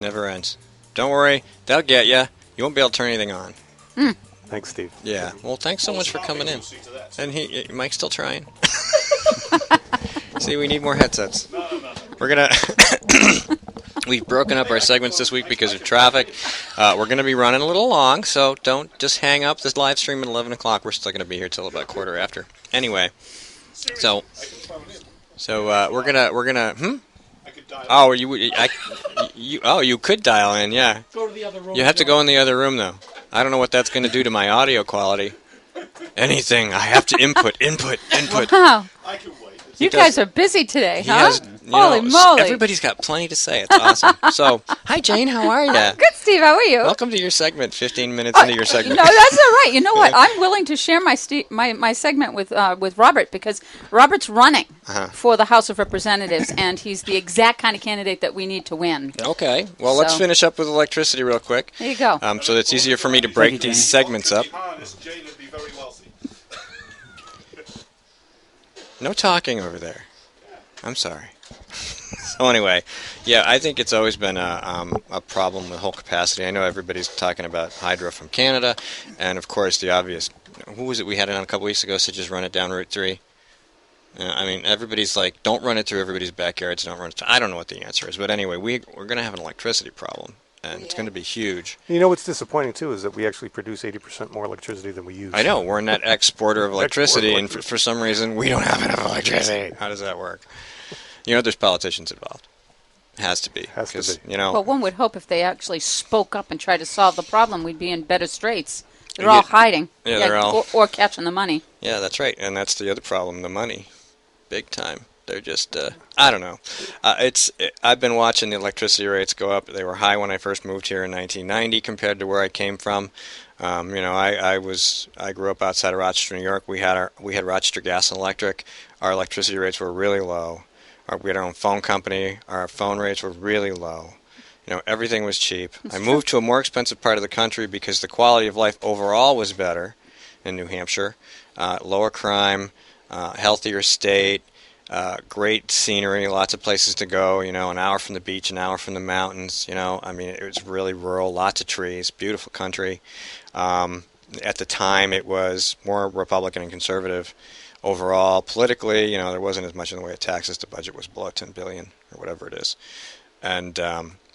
Never ends. Don't worry, they'll get you. You won't be able to turn anything on. Thanks, Steve. Yeah. Well, thanks so much for coming in. And Mike's still trying. See, we need more headsets. No. We're gonna. We've broken up our segments this week because of traffic. We're going to be running a little long, so don't just hang up this live stream at 11 o'clock. We're still going to be here till about quarter after. Anyway, so we're gonna. Oh, you could dial in, yeah. Go to the other room. You have to go in the other room, though. I don't know what that's going to do to my audio quality. Anything. I have to input. Wow. I can wait. You guys are busy today, huh? Has, Holy moly. Everybody's got plenty to say. It's awesome. So, hi, Jane. How are you? Good, Steve. How are you? Welcome to your segment. 15 minutes into your segment. No, that's all right. You know what? I'm willing to share my segment with Robert because Robert's running for the House of Representatives, and he's the exact kind of candidate that we need to win. Okay. Well, let's finish up with electricity real quick. There you go. So it's easier for me to break these segments up. Jane would be very wealthy. No talking over there. I'm sorry. So anyway, yeah, I think it's always been a problem with whole capacity. I know everybody's talking about hydro from Canada, and of course the obvious. Who was it we had it on a couple weeks ago? So just run it down Route 3. I mean, everybody's like, don't run it through everybody's backyards. Don't run it. I don't know what the answer is, but anyway, we're going to have an electricity problem, and it's going to be huge. You know what's disappointing, too, is that we actually produce 80% more electricity than we use. I know. We're a net exporter of electricity, and for some reason, we don't have enough electricity. How does that work? You know, there's politicians involved. Has to be. Has to be. You know, Well, one would hope if they actually spoke up and tried to solve the problem, we'd be in better straits. They're all hiding. Yeah, they're all... Or catching the money. Yeah, that's right. And that's the other problem, the money. Big time. They're just, I don't know. I've been watching the electricity rates go up. They were high when I first moved here in 1990 compared to where I came from. You know, I grew up outside of Rochester, New York. We had Rochester Gas and Electric. Our electricity rates were really low. We had our own phone company. Our phone rates were really low. You know, everything was cheap. I moved to a more expensive part of the country because the quality of life overall was better in New Hampshire. Lower crime, healthier state, great scenery, lots of places to go, you know, an hour from the beach, an hour from the mountains, you know. I mean, it was really rural, lots of trees, beautiful country. At the time, it was more Republican and conservative. Overall, politically, you know, there wasn't as much in the way of taxes. The budget was below $10 billion or whatever it is. And,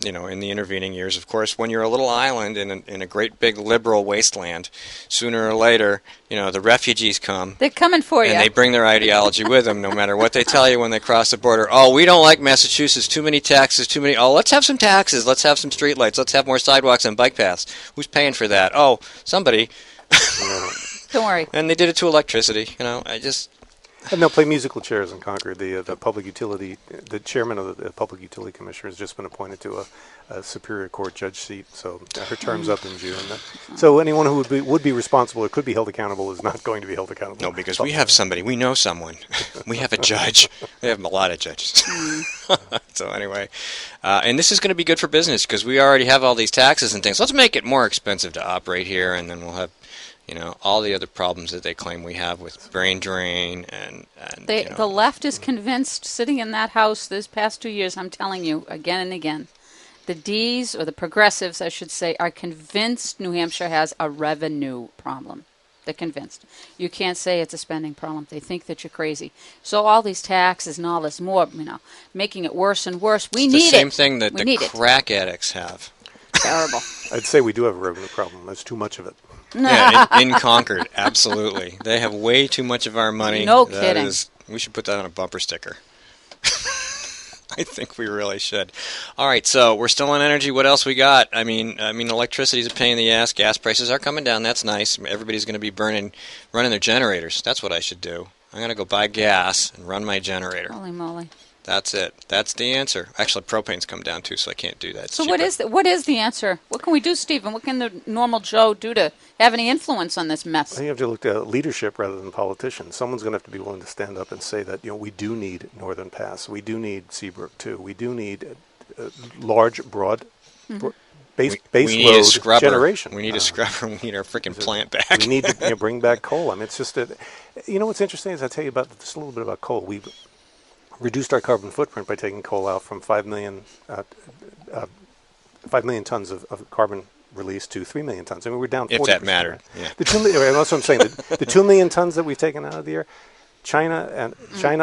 you know, in the intervening years, of course, when you're a little island in a great big liberal wasteland, sooner or later, you know, the refugees come. They're coming for you. And they bring their ideology with them, no matter what they tell you when they cross the border. Oh, we don't like Massachusetts. Too many taxes, too many. Oh, let's have some taxes. Let's have some streetlights. Let's have more sidewalks and bike paths. Who's paying for that? Oh, somebody. Don't worry. And they did it to electricity. You know, And they'll play musical chairs in Concord. The public utility, the chairman of the Public Utility Commission has just been appointed to a Superior Court judge seat. So her term's up in June. So anyone who would be responsible or could be held accountable is not going to be held accountable. No, because we have somebody. We know someone. We have a judge. We have a lot of judges. So anyway, and this is going to be good for business because we already have all these taxes and things. Let's make it more expensive to operate here, and then we'll have, you know, all the other problems that they claim we have with brain drain and you know. The left is convinced, sitting in that house this past 2 years, I'm telling you again and again, the Ds, or the progressives, I should say, are convinced New Hampshire has a revenue problem. They're convinced. You can't say it's a spending problem. They think that you're crazy. So all these taxes and all this more, you know, making it worse and worse. We need it. The same thing that the crack addicts have. Terrible. I'd say we do have a revenue problem. There's too much of it. Yeah, in Concord, absolutely. They have way too much of our money. No kidding. We should put that on a bumper sticker. I think we really should. All right, so we're still on energy. What else we got? I mean, electricity is a pain in the ass. Gas prices are coming down. That's nice. Everybody's going to be running their generators. That's what I should do. I'm going to go buy gas and run my generator. Holy moly. That's it. That's the answer. Actually, propane's come down too, so I can't do that. It's so cheaper. what is the answer? What can we do, Stephen? What can the normal Joe do to have any influence on this mess? I think you have to look at leadership rather than politicians. Someone's going to have to be willing to stand up and say that, you know, we do need Northern Pass. We do need Seabrook 2. We do need large, broad, base load generation. We need a scrubber. We need our freaking plant back. We need to bring back coal. I mean, it's just you know what's interesting is I tell you about just a little bit about coal. We reduced our carbon footprint by taking coal out from 5 million 5 million tons of carbon released to 3 million tons. I mean, we're down 40%. If that mattered. Right? Yeah. The 2 million, that's what I'm saying. The 2 million tons that we've taken out of the air, China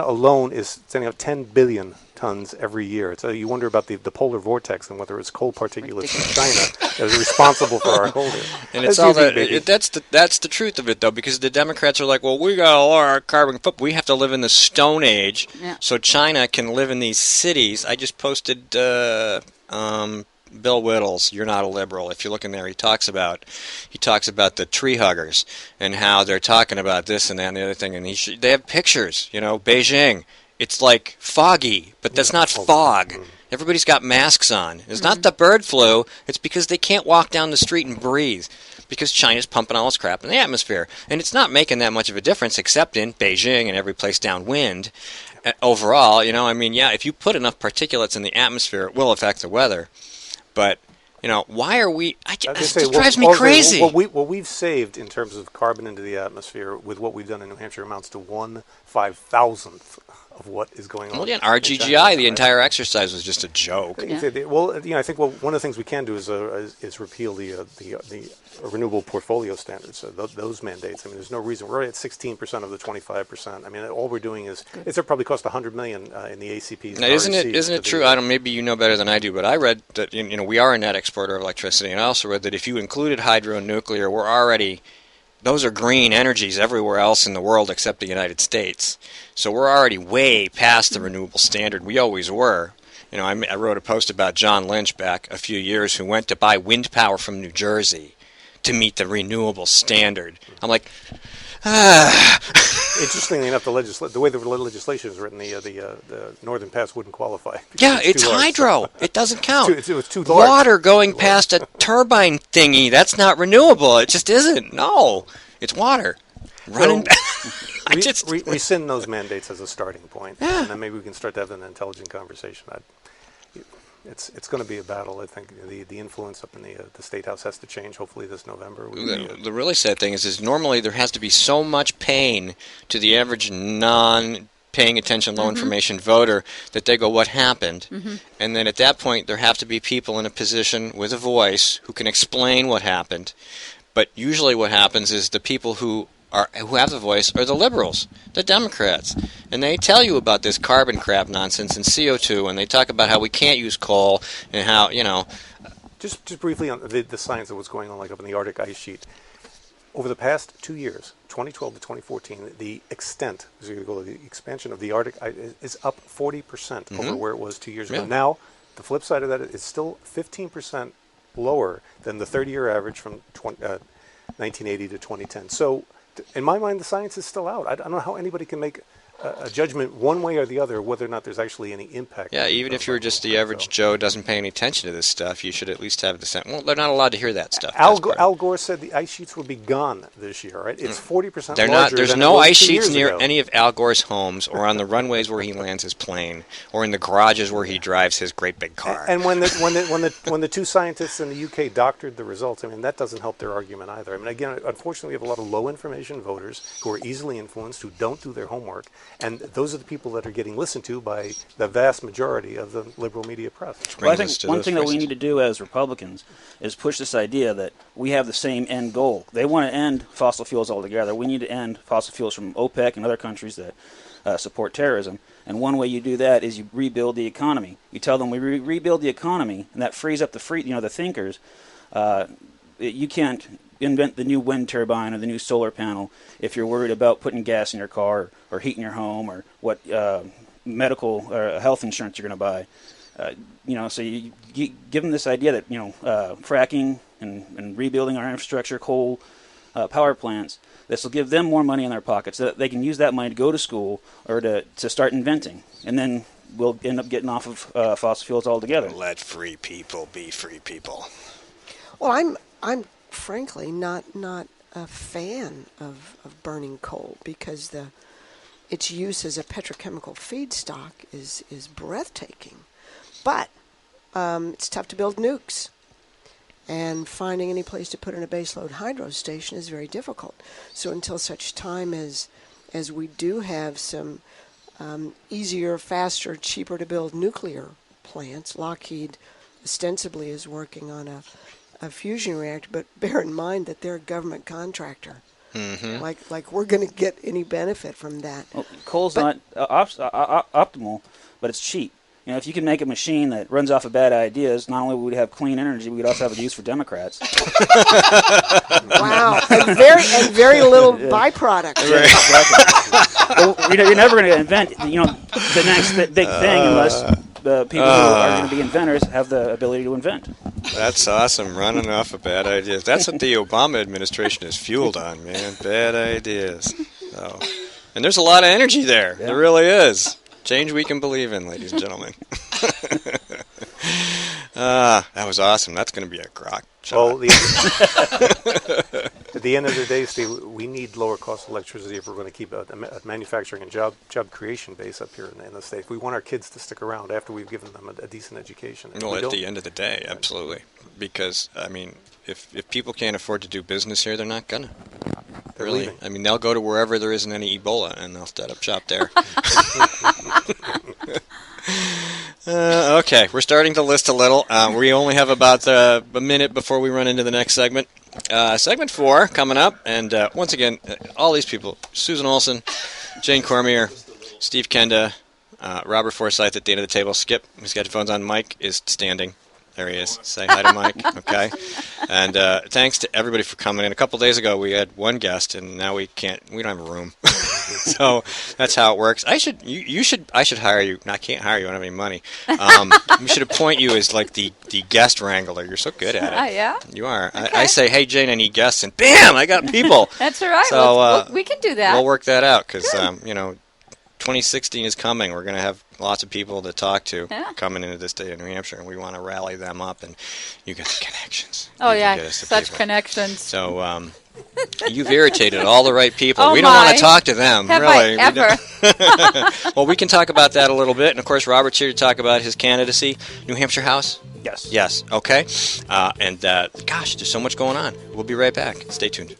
alone is sending out 10 billion tons every year. So you wonder about the polar vortex and whether it's coal particulates in China that is responsible for our cold air. And it's all that. That's the truth of it, though, because the Democrats are like, well, we got to lower our carbon footprint. We have to live in the Stone Age, so China can live in these cities. I just posted Bill Whittles, You're Not a Liberal. If you look in there, he talks about the tree huggers and how they're talking about this and that and the other thing. And they have pictures, Beijing. It's like foggy, but that's not fog. Everybody's got masks on. It's not the bird flu. It's because they can't walk down the street and breathe because China's pumping all this crap in the atmosphere. And it's not making that much of a difference except in Beijing and every place downwind. Overall, if you put enough particulates in the atmosphere, it will affect the weather. But, why are we... It drives me crazy. What we've saved in terms of carbon into the atmosphere with what we've done in New Hampshire amounts to 1/5,000th of what is going on. Well, yeah, RGGI, the entire exercise was just a joke. Yeah. Well, I think one of the things we can do is repeal the renewable portfolio standards, those mandates. I mean, there's no reason. We're already at 16% of the 25%. I mean, all we're doing is it's probably cost $100 million in the ACPs. Now, isn't it true? I don't. Maybe you know better than I do, but I read that we are a net exporter of electricity, and I also read that if you included hydro and nuclear, we're already... Those are green energies everywhere else in the world except the United States. So we're already way past the renewable standard. We always were. I wrote a post about John Lynch back a few years who went to buy wind power from New Jersey to meet the renewable standard. I'm like, Interestingly enough, the way the legislation is written, the Northern Pass wouldn't qualify. Yeah, it's hydro. It doesn't count. It's too large. Water going past a turbine thingy, that's not renewable. It just isn't. No, it's water. Running back. Rescind those mandates as a starting point, and then maybe we can start to have an intelligent conversation. It's going to be a battle. I think the influence up in the State House has to change. Hopefully this November. The really sad thing is normally there has to be so much pain to the average non-paying attention, low information voter that they go, "What happened?" And then at that point there have to be people in a position with a voice who can explain what happened. But usually what happens is the people who have the voice are the liberals, the Democrats. And they tell you about this carbon crap nonsense and CO2, and they talk about how we can't use coal and how, Just briefly on the science of what's going on, like up in the Arctic ice sheet. Over the past 2 years, 2012 to 2014, the expansion of the Arctic ice is up 40% over where it was 2 years ago. Now, the flip side of that is still 15% lower than the 30-year average from 1980 to 2010. So, in my mind, the science is still out. I don't know how anybody can make a judgment one way or the other whether or not there's actually any impact. Yeah, even if you're just the average Joe doesn't pay any attention to this stuff, you should at least have the sense. Well, they're not allowed to hear that stuff. Al Gore said the ice sheets will be gone this year, right? It's 40% larger. There's no ice sheets near any of Al Gore's homes or on the runways where he lands his plane or in the garages where he drives his great big car. And when the two scientists in the UK doctored the results, I mean, that doesn't help their argument either. I mean, again, unfortunately, we have a lot of low information voters who are easily influenced, who don't do their homework, and those are the people that are getting listened to by the vast majority of the liberal media press. Well, I think one thing that we need to do as Republicans is push this idea that we have the same end goal. They want to end fossil fuels altogether. We need to end fossil fuels from OPEC and other countries that support terrorism. And one way you do that is you rebuild the economy. You tell them we rebuild the economy, and that frees up the thinkers. You can't invent the new wind turbine or the new solar panel if you're worried about putting gas in your car or heating your home or what medical or health insurance you're going to buy. So you give them this idea that fracking and rebuilding our infrastructure, coal power plants, this will give them more money in their pockets so that they can use that money to go to school or to start inventing, and then we'll end up getting off of fossil fuels altogether. Let free people be free people. Well, I'm frankly not a fan of burning coal because its use as a petrochemical feedstock is breathtaking. But it's tough to build nukes. And finding any place to put in a baseload hydro station is very difficult. So until such time as we do have some easier, faster, cheaper to build nuclear plants, Lockheed ostensibly is working on a fusion reactor, but bear in mind that they're a government contractor. Mm-hmm. Like we're going to get any benefit from that. Well, coal's not optimal, but it's cheap. If you can make a machine that runs off of bad ideas, not only would we have clean energy, we'd also have a use for Democrats. Wow, and very little byproduct. Yeah, exactly. Well, you're never going to invent, the next big thing unless the people who are going to be inventors have the ability to invent. That's awesome. Running off of bad ideas. That's what the Obama administration is fueled on, man. Bad ideas. So, and there's a lot of energy there. Yeah. There really is. Change we can believe in, ladies and gentlemen. That was awesome. That's going to be a grok shot. Well, at the end of the day, Steve, we need lower cost electricity if we're going to keep a manufacturing and job creation base up here in the state. We want our kids to stick around after we've given them a decent education. Well, at the end of the day, absolutely. Because, if people can't afford to do business here, they're not going to. They're really. leaving. They'll go to wherever there isn't any Ebola, and they'll set up shop there. Okay, we're starting to list a little. We only have about a minute before we run into the next segment. Segment 4 coming up, and once again, all these people, Susan Olson, Jane Cormier, Steve Kenda, Robert Forsyth at the end of the table. Skip, who's got headphones on. Mike is standing. There he is. Say hi to Mike, okay? And thanks to everybody for coming in. A couple days ago, we had one guest, and now we don't have a room. So that's how it works. I should hire you. No, I can't hire you. I don't have any money. We should appoint you as like the guest wrangler. You're so good at it. Yeah? You are. Okay. I say, hey, Jane, I need guests, and bam, I got people. That's all right. So we can do that. We'll work that out because, 2016 is coming. We're going to have lots of people to talk to coming into this state of New Hampshire, and we want to rally them up, and you got the connections. Oh, You can yeah, get us the such people. connections. So you've irritated all the right people. Oh, we don't want my. to talk to them, Have really. I ever? Well, we can talk about that a little bit, and of course, Robert's here to talk about his candidacy. New Hampshire House? Yes. Yes, okay. And gosh, there's so much going on. We'll be right back. Stay tuned.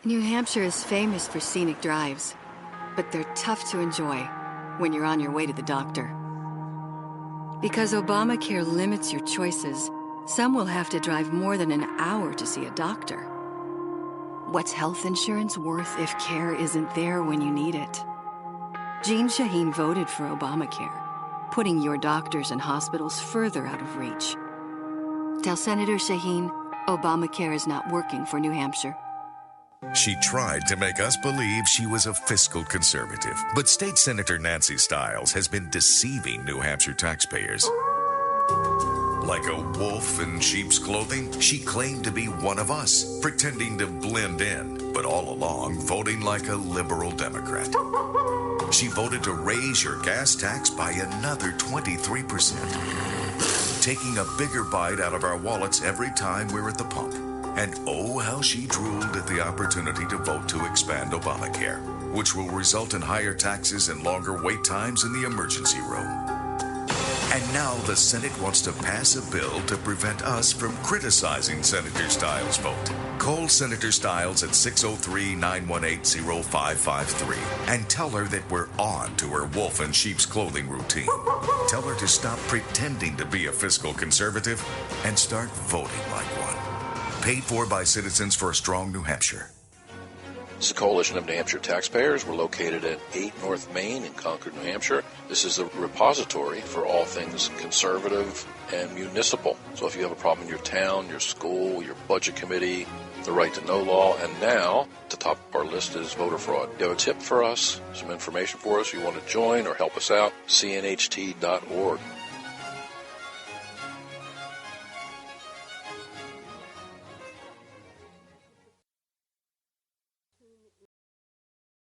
New Hampshire is famous for scenic drives, but they're tough to enjoy when you're on your way to the doctor. Because Obamacare limits your choices, some will have to drive more than an hour to see a doctor. What's health insurance worth if care isn't there when you need it? Jean Shaheen voted for Obamacare, putting your doctors and hospitals further out of reach. Tell Senator Shaheen Obamacare is not working for New Hampshire. She tried to make us believe she was a fiscal conservative, but State Senator Nancy Stiles has been deceiving New Hampshire taxpayers. Like a wolf in sheep's clothing, she claimed to be one of us, pretending to blend in, but all along voting like a liberal Democrat. She voted to raise your gas tax by another 23%, taking a bigger bite out of our wallets every time we're at the pump. And oh, how she drooled at the opportunity to vote to expand Obamacare, which will result in higher taxes and longer wait times in the emergency room. And now the Senate wants to pass a bill to prevent us from criticizing Senator Stiles' vote. Call Senator Stiles at 603-918-0553 and tell her that we're on to her wolf in sheep's clothing routine. Tell her to stop pretending to be a fiscal conservative and start voting like one. Paid for by Citizens for a Strong New Hampshire. This is a coalition of New Hampshire taxpayers. We're located at 8 North Main in Concord, New Hampshire. This is a repository for all things conservative and municipal. So if you have a problem in your town, your school, your budget committee, the right to know law, and now, at the top of our list is voter fraud. You have a tip for us, some information for us, you want to join or help us out, cnht.org.